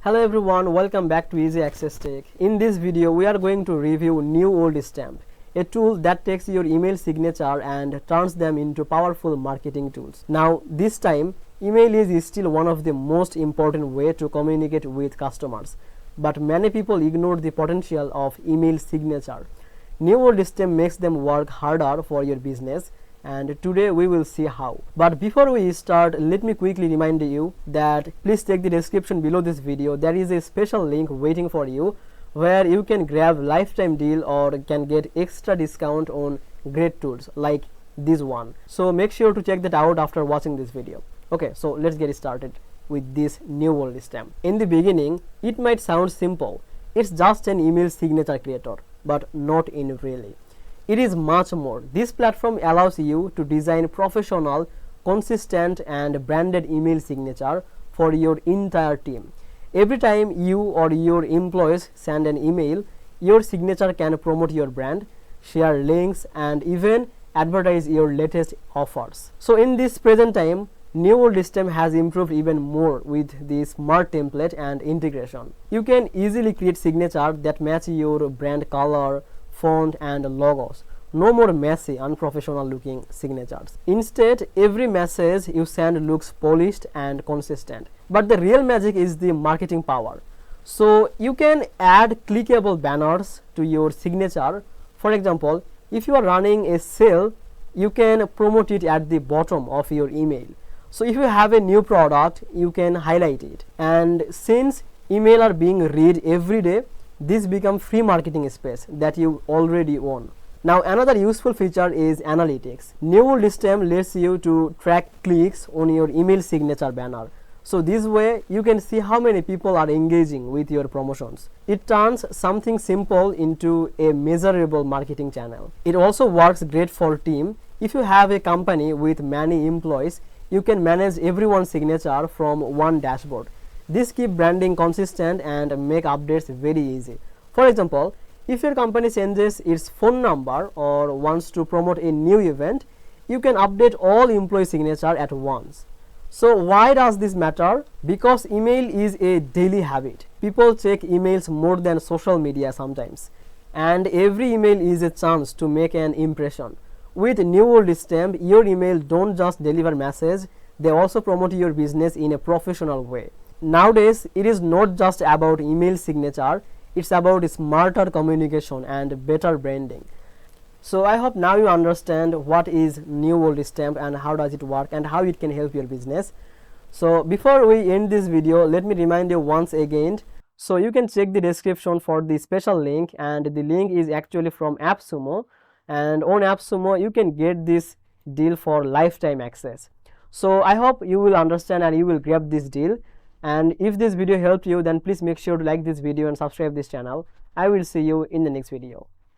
Hello everyone, welcome back to Easy Access Tech. In this video, we are going to review Newoldstamp, a tool that takes your email signature and turns them into powerful marketing tools. Now, this time, email is still one of the most important ways to communicate with customers, but many people ignore the potential of email signature. Newoldstamp makes them work harder for your business, and today we will see how. But before we start, let me quickly remind you that please check the description below this video. There is a special link waiting for you where you can grab lifetime deal or can get extra discount on great tools like this one. So make sure to check that out after watching this video. Okay, so let's get started with this Newoldstamp. In the beginning, it might sound simple. It's just an email signature creator, but not in really. It is much more. This platform allows you to design professional, consistent and branded email signature for your entire team. Every time you or your employees send an email, your signature can promote your brand, share links and even advertise your latest offers. So in this present time, Newoldstamp has improved even more with the smart template and integration. You can easily create signatures that match your brand color, font and logos. No more messy, unprofessional looking signatures. Instead, every message you send looks polished and consistent. But the real magic is the marketing power. So you can add clickable banners to your signature. For example, if you are running a sale, you can promote it at the bottom of your email. So if you have a new product, you can highlight it. And since email are being read every day, this becomes free marketing space that you already own. Now another useful feature is analytics. Newoldstamp lets you to track clicks on your email signature banner. So this way you can see how many people are engaging with your promotions. It turns something simple into a measurable marketing channel. It also works great for team. If you have a company with many employees, you can manage everyone's signature from one dashboard. This keeps branding consistent and make updates very easy. For example, if your company changes its phone number or wants to promote a new event, you can update all employee signature at once. So why does this matter? Because email is a daily habit. People check emails more than social media sometimes. And every email is a chance to make an impression. With Newoldstamp, your email don't just deliver message, they also promote your business in a professional way. Nowadays, it is not just about email signature, it's about smarter communication and better branding. So I hope now you understand what is Newoldstamp and how does it work and how it can help your business. So before we end this video, let me remind you once again. So you can check the description for the special link, and the link is actually from AppSumo, and on AppSumo you can get this deal for lifetime access. So I hope you will understand and you will grab this deal. And if this video helped you, then please make sure to like this video and subscribe this channel. I will see you in the next video.